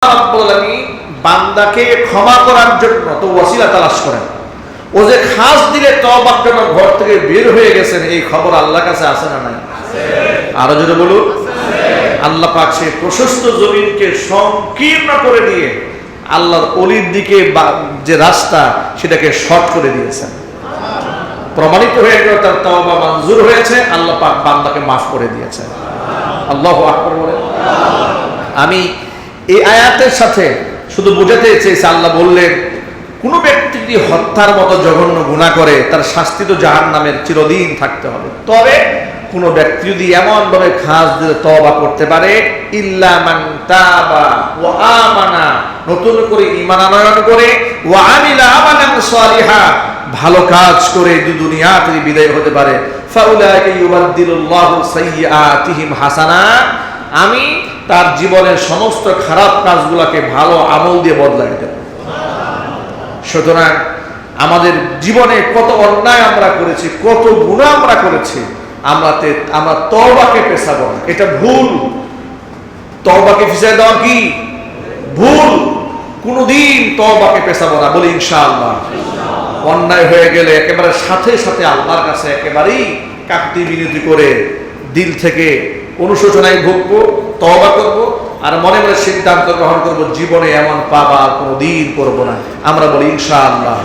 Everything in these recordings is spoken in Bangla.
রাব্বুল আলামিন বান্দাকে ক্ষমা করার জন্য তো ওয়াসিলা তালাশ করেন। ও যে খাস দিলে তওবার জন্য ঘর থেকে বের হয়ে গেছেন, এই খবর আল্লাহর কাছে আছে না নাই? আরো জোরে বলুন। আল্লাহ পাক সেই প্রশস্ত জমিনকে সংকীর্ণ করে দিয়ে আল্লাহর ওলির দিকে যে রাস্তা সেটাকে শর্ট করে দিয়েছেন। প্রমাণিত হয়ে গেল তার তওবা মঞ্জুর হয়েছে, আল্লাহ পাক বান্দাকে মাফ করে দিয়েছেন। আল্লাহু আকবার বলেন। আমি এই আয়াতের সাথে শুধু বোঝাতে চেয়েছি, আল্লাহ বললেন কোন ব্যক্তি যদি হত্যার মতো জঘন্য গুনাহ করে তার শাস্তি তো জাহান্নামের চিরদিন থাকতে হবে। তবে কোন ব্যক্তি যদি এমন ভাবে খাস দিয়ে তওবা করতে পারে, ইল্লা মান তাবা ওয়া আমানা, নতুন করে ঈমান আনয়ন করে, ওয়া আমিলা আমালান সালিহা, ভালো কাজ করে দুনিয়া থেকে বিদায় হতে পারে, ফাউলাইকা ইউবাদদিলুল্লাহু সাইয়্যাতিহিম হাসানাত, আমি তার জীবনের সমস্ত খারাপ কাজগুলোকে ভালো আমল দিয়ে বদলায় দেব। সুতরাং আমাদের জীবনে কত অন্যায় আমরা করেছি, কত গুনাহ আমরা করেছি, আমরা তওবাকে পেছাবো না, এটা ভুল। তওবাকে পিছায় দেওয়া কি ভুল? কোনদিন তওবাকে পেছাবো না, বলি ইনশাআল্লাহ। অন্যায় হয়ে গেলে একেবারে সাথে সাথে আল্লাহর কাছে একেবারেই কাকুতি মিনতি করে দিল থেকে অনুশোচনায় ভুগবো, তওবা করব, আর মনে মনে সিদ্ধান্ত গ্রহণ করব জীবনে এমন পাপ আর কোনোদিন করব না। আমরা বলি ইনশাআল্লাহ।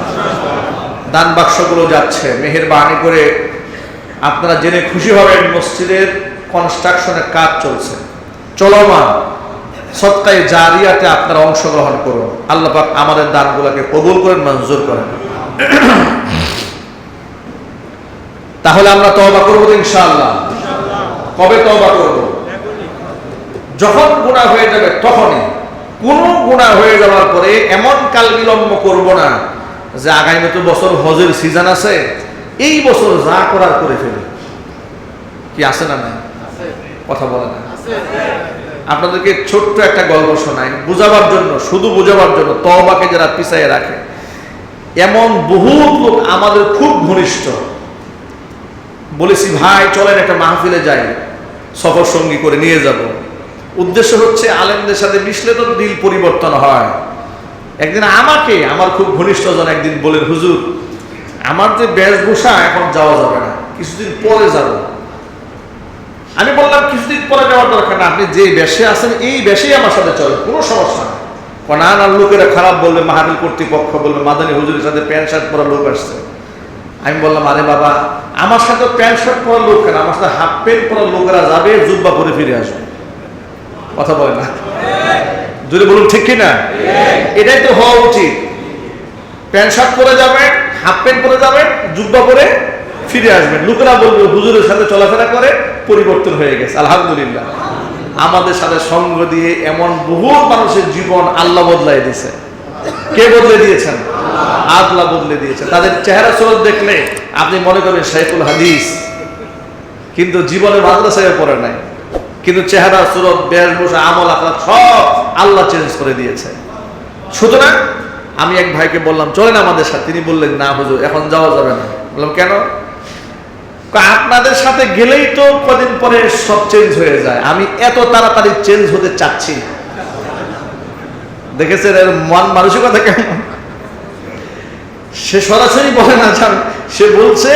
দান বাক্সগুলো যাচ্ছে, মেহেরবানি করে আপনারা জেনে খুশি হবেন মসজিদের কনস্ট্রাকশনের কাজ চলছে, চলমান। সদকায়ে জারিয়াতে আপনারা অংশগ্রহণ করুন। আল্লাহ পাক আমাদের দানগুলোকে কবুল করেন, মঞ্জুর করেন। তাহলে আমরা তওবা করব ইনশাআল্লাহ। কবে তওবা করব? যখন গুনাহ হয়ে যাবে তখনই। কোন গুনাহ হয়ে যাওয়ার পরে এমন কাল বিলম্ব করব না যে আগামী তো বছর হজের সিজন আছে, এই বছর যা করার করে ফেলি। কি আছে না নাই? কথা বলে না। আপনাদেরকে ছোট্ট একটা গল্প শোনাই বুঝাবার জন্য, শুধু বুঝাবার জন্য। তওবাকে যারা পিছায় রাখে, এমন বহুত লোক আমাদের খুব ঘনিষ্ঠ। বলেছি ভাই চলেন একটা মাহফিলে যাই, সফর সঙ্গী করে নিয়ে যাব। উদ্দেশ্য হচ্ছে আলেমদের সাথে মিশলে তো দিল পরিবর্তন হয়। একদিন আমাকে আমার খুব ঘনিষ্ঠজন একদিন বলেন, হুজুর আমার যে বেশভূষা এখন যাওয়া যাবে না, কিছুদিন পরে যাব। আমি বললাম কিছুদিন পরে যাওয়ার দরকার না, আপনি যে বেশে আছেন এই বেশেই আমার সাথে চলেন, কোনো সমস্যা না। আর লোকেরা খারাপ বলবে, মাহফিল কর্তৃপক্ষ বলবে মাদানী হুজুরের সাথে প্যান্ট শার্ট পরা লোক আসছে। আমি বললাম আরে বাবা, আমার সাথে প্যান্ট শার্ট পরা লোক কেন, আমার সাথে হাফ প্যান্ট পরা লোকেরা যাবে, জুব্বা পরে ফিরে আসবে। কথা বলে না, যদি বলুন ঠিক কিনা? এটাই তো হওয়া উচিত। প্যান্ট শার্ট পরে যাবেন, হাফ প্যান্ট পরে যাবেন, জুব্বা পরে ফিরে আসবেন। লোকেরা বলবে হুজুরের সাথে চলাফেরা করে পরিবর্তন হয়ে গেছে। আলহামদুলিল্লাহ, আমাদের সাথে সঙ্গ দিয়ে এমন বহু মানুষের জীবন আল্লাহ বদলাই দিয়েছে। কে বদলে দিয়েছেন? আল্লাহ বদলে দিয়েছেন। তাদের চেহারা সুরত দেখলে আপনি মনে করবেন শাইখুল হাদিস, কিন্তু জীবনে মাদ্রাসায় পড়ে নাই, কিন্তু চেহারা সুরত বেশভূষা আমল আখলাক সব আল্লাহ চেঞ্জ করে দিয়েছে। সুতরাং আমি এক ভাইকে বললাম চলেন আমাদের সাথে, তিনি বললেন না হুজুর এখন যাওয়া যাবে না। বললাম কেন? আপনাদের সাথে গেলেই তো কদিন পরে সব চেঞ্জ হয়ে যায়, আমি এত তাড়াতাড়ি চেঞ্জ হতে চাচ্ছি। দেখেছেন এর মন মানসিকতা কেমন? সে সরাসরি বলে না, সে বলছে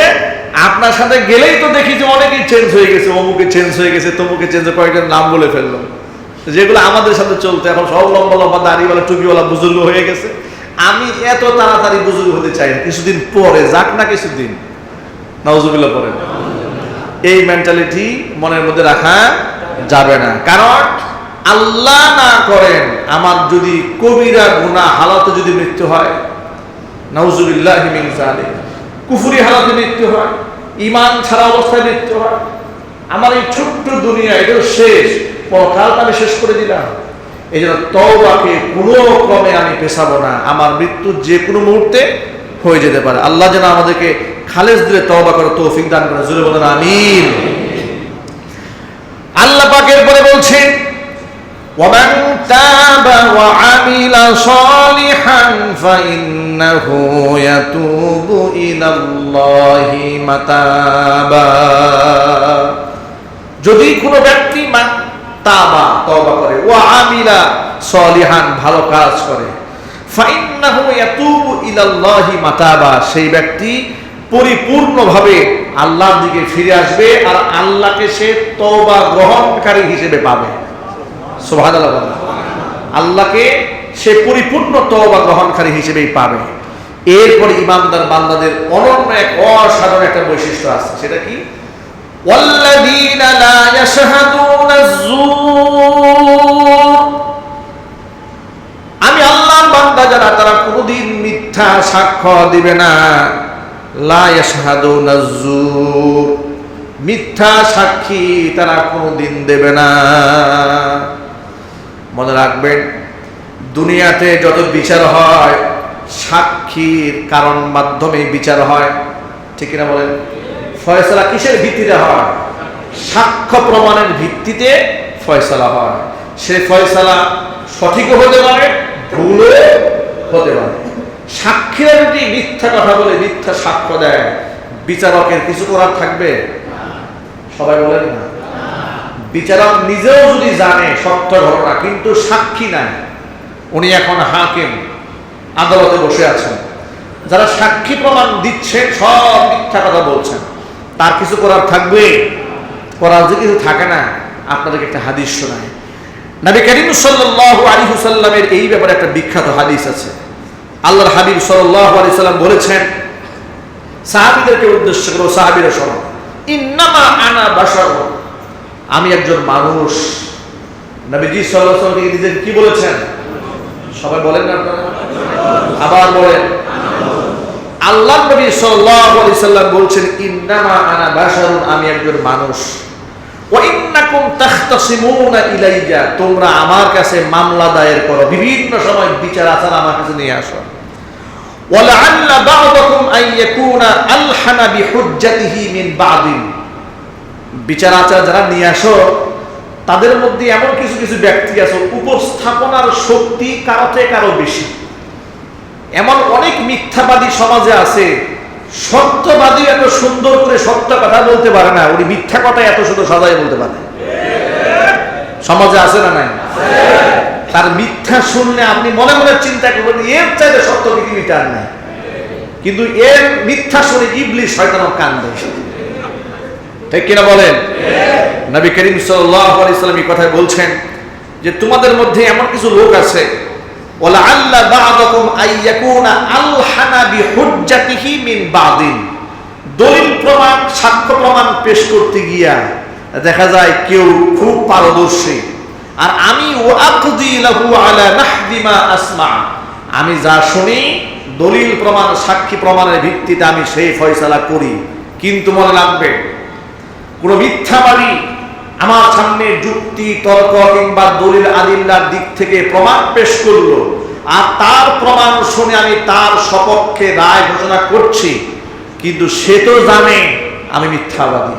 আপনার সাথে গেলেই তো দেখি যে অনেকেই চেঞ্জ হয়ে গেছে, অমুকে চেঞ্জ হয়ে গেছে, তমুকে চেঞ্জ, কয়েকজন নাম বলে ফেললো, যেগুলো আমাদের সাথে চলতো। এখন সব লম্বা লম্বা দাড়িওয়ালা টুপিওয়ালা বুজুর্গ হয়ে গেছে। আমি এত তাড়াতাড়ি বুজুর্গ হতে চাই না, কিছুদিন পরে যাক না, কিছুদিন। নাউজুবিল্লাহ পরে। এই মেন্টালিটি মনের মধ্যে রাখা যাবে না। কারণ আল্লাহ না করেন আমার যদি কবিরা গুনাহ হালাতে যদি মৃত্যু হয়, নাউজুবিল্লাহি মিন যালিক, কুফরি হালাতে মৃত্যু হয়, ঈমান ছাড়া অবস্থায় মৃত্যু হয়, আমার এই ছোট্ট দুনিয়া এটা শেষ, পরকালটা আমি শেষ করে দিলাম। এই জন্য তওবাকে কোনো ক্রমে আমি পেছাবো না, আমার মৃত্যু যে কোনো মুহূর্তে হয়ে যেতে পারে। আল্লাহ যেন আমাদেরকে খালেস দিলে তওবা করার তৌফিক দান করেন। জোরে বলেন আমিন। আল্লাহ পাকের পরে বলছেন ওয়ামান তাবা ওয়া আমিলা সালিহান ফাইন্নাহু ইয়াতুবু ইলাল্লাহি মাতাবা। যদি কোনো ব্যক্তি তাবা তওবা করে, ওয়া আমিলা সলিহান ভালো কাজ করে, ফাইন্নাহু ইয়াতুবু ইলাল্লাহি মাতাবা সেই ব্যক্তি পরিপূর্ণভাবে আল্লাহর দিকে ফিরে আসবে আর আল্লাহকে সে তওবা গ্রহণকারী হিসেবে পাবে। সুবহানাল্লাহ। আল্লাহকে সে পরিপূর্ণ তওবা গ্রহণকারী হিসেবেই পাবে। এরপরে ইমানদার বান্দাদের অনন্য এক অসাধারণ একটা বৈশিষ্ট্য আছে, সেটা কি? ওয়াল্লাযীনা লা ইয়াশহাদুনা আয-যূর, আমি আল্লাহর বান্দা যারা তারা কোনোদিন মিথ্যা সাক্ষ্য দিবে না। লা ইয়াশহাদুনা আয-যূর, মিথ্যা সাক্ষী তারা কোনোদিন দেবে না। মনে রাখবেন, দুনিয়াতে যত বিচার হয় সাক্ষীর কারণ মাধ্যমে বিচার হয়, ঠিক না বলেন? ফয়সালা কিসের ভিত্তিতে হয়? সাক্ষ্য প্রমাণের ভিত্তিতে ফয়সালা হয়। সে ফয়সালা সঠিকও হতে পারে, ভুলও হতে পারে। সাক্ষীরা যদি মিথ্যা কথা বলে, মিথ্যা সাক্ষ্য দেয়, বিচারকের কিছু করার থাকবে? সবাই বলেন না। বিচারক নিজেও যদি জানে সত্য ঘটনা কিন্তু সাক্ষী নাই, উনি এখন হাকিম, আদালতে বসে আছেন, যারা সাক্ষী প্রমাণ দিচ্ছেন সব মিথ্যা কথা বলছেন, তার কিছু করার থাকবে? করার যে কিছু থাকে না। আপনাদেরকে একটা হাদিস শোনায়। নবী করিম সাল্লাল্লাহু আলাইহি ওয়াসাল্লামের এই ব্যাপারে একটা বিখ্যাত হাদিস আছে। আল্লাহর হাবিব সাল্লাল্লাহু আলাইহি ওয়াসাল্লাম বলেছেন, সাহাবীদেরকে উদ্দেশ্য করে, সাহাবীরা শোনো, ইন্নামা আনা বাশার, আমি একজন মানুষ। নবীজি সাল্লাল্লাহু আলাইহি ওয়াসাল্লাম নিজে কি বলেছেন? সবাই বলেন না আপনারা? আবার বলেন। আল্লাহর নবী সাল্লাল্লাহু আলাইহি ওয়াসাল্লাম বলছেন, ইন্নামা আনা বাশারুন, আমি একজন মানুষ। ওয়া ইন্নাকুম তাখতাসিমুনা ইলাইয়া, তোমরা আমার কাছে মামলা দায়ের করো, বিভিন্ন সময় বিচার আচার আমার কাছে নিয়ে আসো। ওয়া লাআল্লা বা'দাকুম আন ইয়াকুনা আলহানা বিহুজ্জাতিহি মিন বা'দিন, বিচার আচার যারা নিয়ে আসো তাদের মধ্যে এমন কিছু কিছু ব্যক্তি আছে উপস্থাপনার শক্তি কারো থেকে কারো বেশি। এমন অনেক মিথ্যাবাদী সমাজে আছে, সত্যবাদী এত সুন্দর করে সত্য কথা বলতে পারে না, উনি মিথ্যা কথা এত সুন্দর সাজাই বলতে পারে। সমাজে আছে না নাই? তার মিথ্যা শুনলে আপনি মনে মনে চিন্তা করবেন এর চাইতে সত্য পৃথিবীতে আর নাই, কিন্তু এর মিথ্যা শুনে ইবলিস শয়তানও কান্দে। ঠিক কিনা বলেন? নবী করিম সাল্লাল্লাহু আলাইহি ওয়াসাল্লাম এই কথা বলছেন যে তোমাদের মধ্যে এমন কিছু লোক আছে, ওয়ালা আল্লা বা'দাকুম আইয়াকুনা আলহানা বিহুজ্জাতিহি মিন বা'দিন, দলিল প্রমাণ সাক্ষ্য প্রমাণ পেশ করতে গিয়া দেখা যায় কেউ খুব পারদর্শী, আর আমি ওয়াকদি লাহু আলা নাহদি মা আসমা, আমি যা শুনি দলিল প্রমাণ সাক্ষী প্রমাণের ভিত্তিতে আমি সেই ফয়সালা করি। কিন্তু মনে রাখবে, কোন মিথ্যাবাদী আমার সামনে যুক্তি তর্ক কিংবা দলিল আদিল্লার দিক থেকে প্রমাণ পেশ করলো, আর তার প্রমাণ শুনে আমি তার সপক্ষে রায় ঘোষণা করছি, কিন্তু সে তো জানে আমি মিথ্যাবাদী।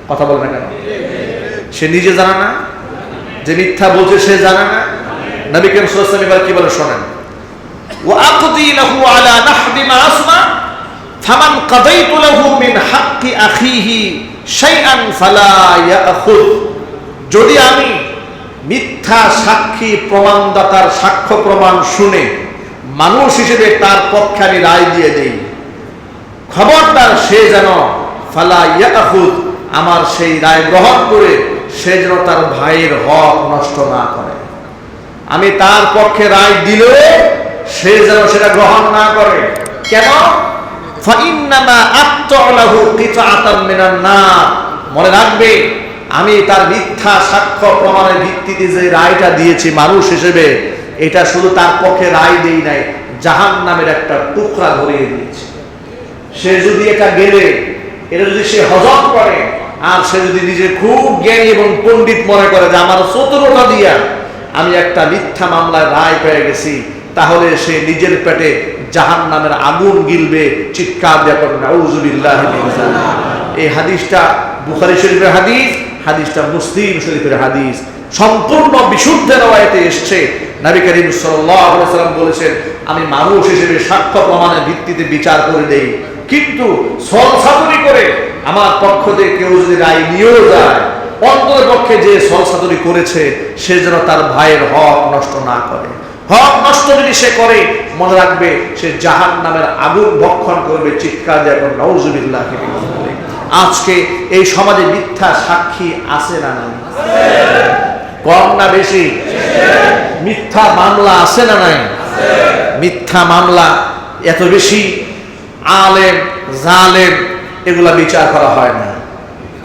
কথা বলে না কেন? সে নিজে জানে না যে মিথ্যা বলছে, সে জানে না। নবী করিম সাল্লাল্লাহু আলাইহি ওয়াসাল্লাম এবার কি বলে শোনেন, ওয়া আকদি লাহু আলা নাহদি মা আসমা ফামান কাদাইতু লাহু মিন হাক্কি আখিহি শাইআন ফালা ইয়াখুয, যদি আমি মিথ্যা সাক্ষী প্রমাণদাতার সাক্ষ্য প্রমাণ শুনে মানুষ হিসেবে তার পক্ষে আমি রায় দিয়ে দেই, খবরদার সে যেন ফালা ইয়াখুয, আমার সেই রায় গ্রহণ করে সে যেন তার ভাইয়ের হক নষ্ট না করে। আমি তার পক্ষে রায় দিলে সে যেন সেটা গ্রহণ না করে। কেন? ফাইন্নামা আত্তালাহু কিতাআতাম মিনান নার, মনে রাখবে আমি তার মিথ্যা সাক্ষ্য প্রমাণের ভিত্তিতে যে রায়টা দিয়েছি মানুষ হিসেবে, এটা শুধু তার পক্ষে রায় দেই নাই, জাহান্নামের একটা টুকরা ধরিয়ে দিয়েছি। সে যদি এটা গেলে, এটা যদি সে হজম করে, আর সে যদি নিজে খুব জ্ঞানী এবং পণ্ডিত মনে করে যে আমার চতুরতা দিয়া আমি একটা মিথ্যা মামলায় রায় পেয়ে গেছি, তাহলে সে নিজের পেটে জাহান্নামের আগুন গিলবে, চিৎকার দিয়ে করবে আউযুবিল্লাহি মিন যালিক। এই হাদিসটা বুখারী শরীফের হাদিস, হাদিসটা মুসলিম শরীফের হাদিস, সম্পূর্ণ বিশুদ্ধ রওয়ায়াতে এসেছে। নবী করিম সাল্লাল্লাহু আলাইহি ওয়াসাল্লাম বলেছেন, আমি মানুষ হিসেবে সাক্ষ্য প্রমাণের ভিত্তিতে বিচার করে দেই, কিন্তু সলসাতুরি করে আমার পক্ষ থেকে কেউ যদি রায় নিয়েও যায়, অন্তরের পক্ষে যে সলসাতুরি করেছে সে যেন তার ভাইয়ের হক নষ্ট না করে। হক নষ্ট যদি সে করে, মনে রাখবে সে জাহান্নামের আগুন ভক্ষণ করবে। চিৎকার দিয়ে এখন নাউজুবিল্লাহ। আজকে এই সমাজে মিথ্যা সাক্ষী আছে না নাই? কম না বেশি? মিথ্যা মামলা আছে না নাই? মিথ্যা মামলা এত বেশি, আলেম জালেম এগুলা বিচার করা হয় না।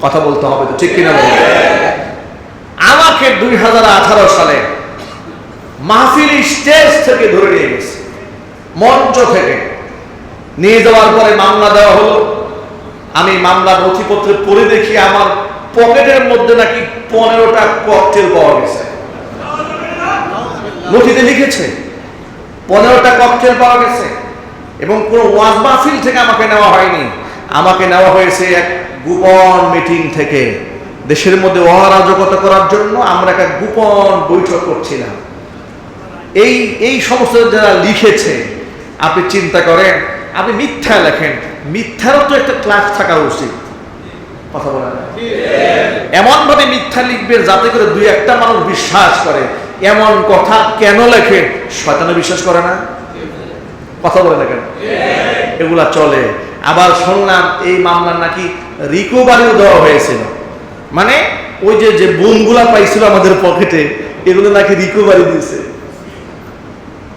কথা বলতে হবে তো, ঠিক কিনা বলুন? আমাকে 2018 সালে মাহফিল স্টেজ থেকে ধরে নিয়ে গেছে, মঞ্চ থেকে নিয়ে যাওয়ার পরে মামলা দেওয়া হলো। আমি মামলার নথিপত্রে পড়ে দেখি আমার পকেটের মধ্যে নাকি 15টা ককটেল পাওয়া গেছে। নথিতে লিখেছে 15টা ককটেল পাওয়া গেছে, এবং কোন ওয়াজ মাহফিল থেকে আমাকে নেওয়া হয়নি। আমাকে নেওয়া হয়েছে এক গোপন মিটিং থেকে। দেশের মধ্যে অরাজকতা করার জন্য আমরা একটা গোপন বৈঠক করছিলাম। এই সমস্ত যারা লিখেছে, আপনি চিন্তা করেন, আপনি মিথ্যা লেখেন, মিথ্যারও তো একটা ক্লাস থাকা উচিত। কথা বলেন, এমন ভাবে মিথ্যা লিখবেন যাতে করে দুই একটা মানুষ বিশ্বাস করে। এমন কথা কেন লেখেন? শয়তানে বিশ্বাস করে না? কথা বলে না কেন? এগুলা চলে। আবার শুনলাম এই মামলার নাকি রিকভারিও দেওয়া হয়েছিল, মানে ওই যে বোমগুলা পাইছিল আমাদের পকেটে, এগুলো নাকি রিকভারি দিয়েছে।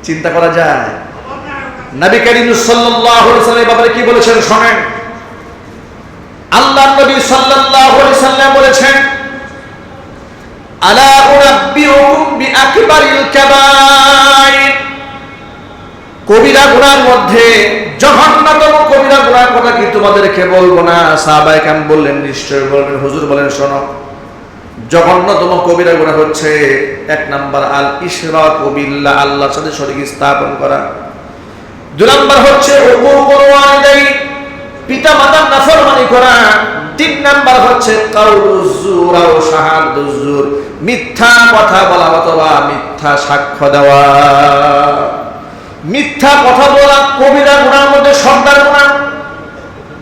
চিন্তা করা যায়? নবী করিম সাল্লাল্লাহু আলাইহি ওয়াসাল্লাম ব্যাপারে কি বলেছেন শুনেন। আল্লাহর নবী সাল্লাল্লাহু আলাইহি ওয়াসাল্লাম বলেছেন, আলা উনাব্বিউকুম বিআকবারিল কাবাইর, কবিরা গুনার মধ্যে জঘন্যতম কবিরা গুনার কথা কি তোমাদেরকে বলবো না? সাহাবায়ে কেরাম বললেন, নিশ্চয় বলবেন হুজুর। বলেন শোনো। জঘন্যতম কবিরা গুনাহ হচ্ছে 1 নাম্বার আল ইশরাকু বিল্লাহ, আল্লাহর সাথে শরীক স্থাপন করা। 2 নাম্বার হচ্ছে উকুকুল ওয়ালিদাইন, পিতা মাতার নাফরমানি করা। 3 নাম্বার হচ্ছে কাউলুজ জুর ও শাহাদাতুজ জুর, মিথ্যা কথা বলা অথবা মিথ্যা সাক্ষ্য দেওয়া। মিথ্যা কথা বলা কবিরা গুনার মধ্যে সর্দার গুনাহ,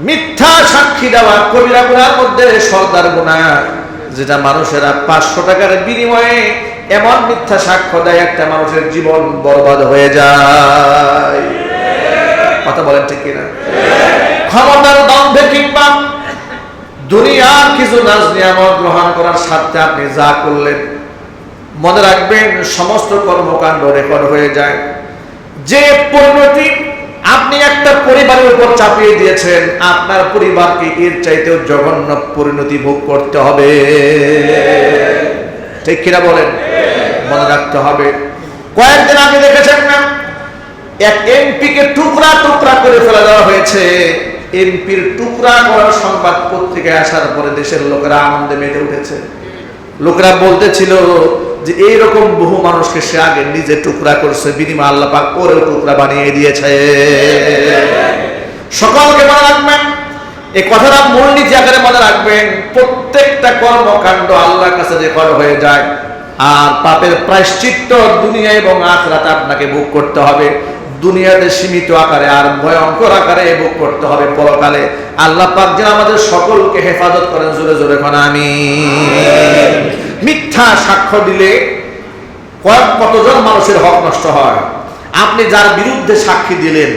মিথ্যা সাক্ষী দেওয়া কবিরা গুনার মধ্যে সর্দার গুনাহ, যেটা মানুষেরা 500 টাকার বিনিময়ে এমন মিথ্যা সাক্ষ্য দেয় একটা মানুষের জীবন বরবাদ হয়ে যায়। কথা বলেন ঠিক কিনা? ক্ষমতার দম্ভে কিংবা দুনিয়ার কিছু নাজ নিয়ামত গ্রহণ করার স্বার্থে আপনি যা করলেন, মনে রাখবেন সমস্ত কর্মকাণ্ড রেকর্ড হয়ে যায়। যে পরিণতি আপনি একটা পরিবারের উপর চাপিয়ে দিয়েছেন, আপনার পরিবারকে এর চাইতেও জঘন্য পরিণতি ভোগ করতে হবে। ঠিক কিনা বলেন? মনে রাখতে হবে। কয়েকদিন আগে দেখেছেন না, এক এমপিকে টুকরা টুকরা করে ফেলে দেওয়া হয়েছে। এমপির টুকরা করার সংবাদ পত্রিকায় আসার পরে দেশের লোকেরা আনন্দে মেতে উঠেছে। লোকেরা বলতেছিল যে এইরকম বহু মানুষকে সে আগে নিজে টুকরা করছে, বিনিময়ে আল্লাহ পাক ওরেও টুকরা বানিয়ে দিয়েছে। সকলকে মনে রাখবেন, এই কথাটা মূলনীতি আকারে মনে রাখবেন। প্রত্যেকটা কর্মকাণ্ড আল্লাহর কাছে রেকর্ড হয়ে যায়, আর পাপের প্রায়শ্চিত্ত দুনিয়া এবং আখিরাতে আপনাকে ভোগ করতে হবে। দুনিয়াতে সীমিত আকারে আর ভয়ঙ্কর আকারে ভোগ করতে হবে পরকালে। আল্লাহ পাক যেন আমাদের সকলকে হেফাজত করেন। জোরে জোরে কোন আমিন। মিথ্যা সাক্ষ্য দিলে কতজন মানুষের হক নষ্ট হয়। আপনি যার বিরুদ্ধে সাক্ষী দিলেন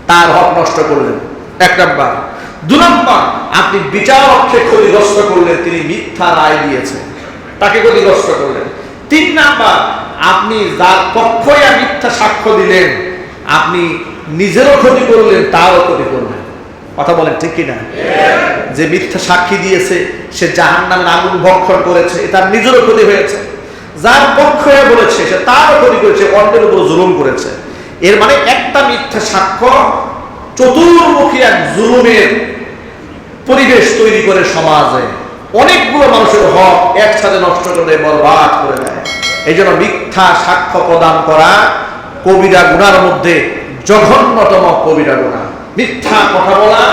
তার হক নষ্ট করলেন, 1 নাম্বার। 2 নাম্বার, আপনি বিচারককে ক্ষতিগ্রস্ত করলেন, তিনি মিথ্যা রায় দিয়েছেন, তাকে ক্ষতিগ্রস্ত করলেন। 3 নাম্বার, আপনি যার পক্ষে মিথ্যা সাক্ষ্য দিলেন আপনি নিজেরও ক্ষতি করলেন, তারও ক্ষতি করলেন। কথা বলেন ঠিক কিনা? যে মিথ্যা সাক্ষী দিয়েছে সে জাহান্নামের আগুন ভক্ষণ করেছে, তার নিজেরও ক্ষতি হয়েছে। যার পক্ষে বলেছে সে তারও ক্ষতি করেছে, অন্যের উপর জুলুম করেছে। এর মানে একটা মিথ্যা সাক্ষ্য চতুর্মুখী এক জুলুমের পরিবেশ তৈরি করে সমাজে অনেকগুলো মানুষের হক একসাথে নষ্ট করে বরবাদ করে দেয়। এই জন্য মিথ্যা সাক্ষ্য প্রদান করা কবিরা গুনার মধ্যে জঘন্যতম কবিরা গুনাহ। মিথ্যা কথা বলা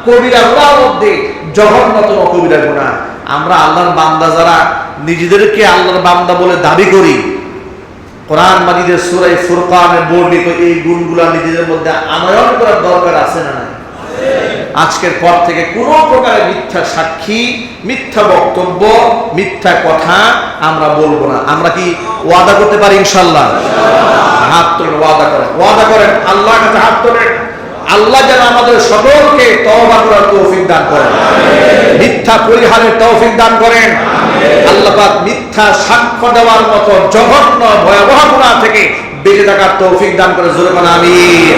কবিরা গুনার মধ্যে জঘন্যতম কবিরা গুনাহ। আমরা আল্লাহর বান্দা যারা নিজেদেরকে আল্লাহর বান্দা বলে দাবি করি, কোরআন মাজিদের সূরা ফুরকানে বর্ণিত এই গুণগুলা নিজেদের মধ্যে আনয়ন করার দরকার আছে না নাই? আজকের পর থেকে কোনো প্রকারের মিথ্যা সাক্ষী, মিথ্যা বক্তব্য, মিথ্যা কথা আমরা বলবো না। আমরা কি ওয়াদা করতে পারি ইনশাআল্লাহ? হাত তুলে ওয়াদা করেন, ওয়াদা করেন, আল্লাহর কাছে হাত তোলেন। আল্লাহ যেন আমাদের সকলকে তওবা করার তৌফিক দান করেন, মিথ্যা পরিহারের তৌফিক দান করেন। আল্লাহ পাক মিথ্যা সাক্ষ্য দেওয়ার মতো জঘন্য ভয়াবহ গুনাহ থেকে বেঁচে থাকার তৌফিক দান করে। জোরে বলেন আমিন।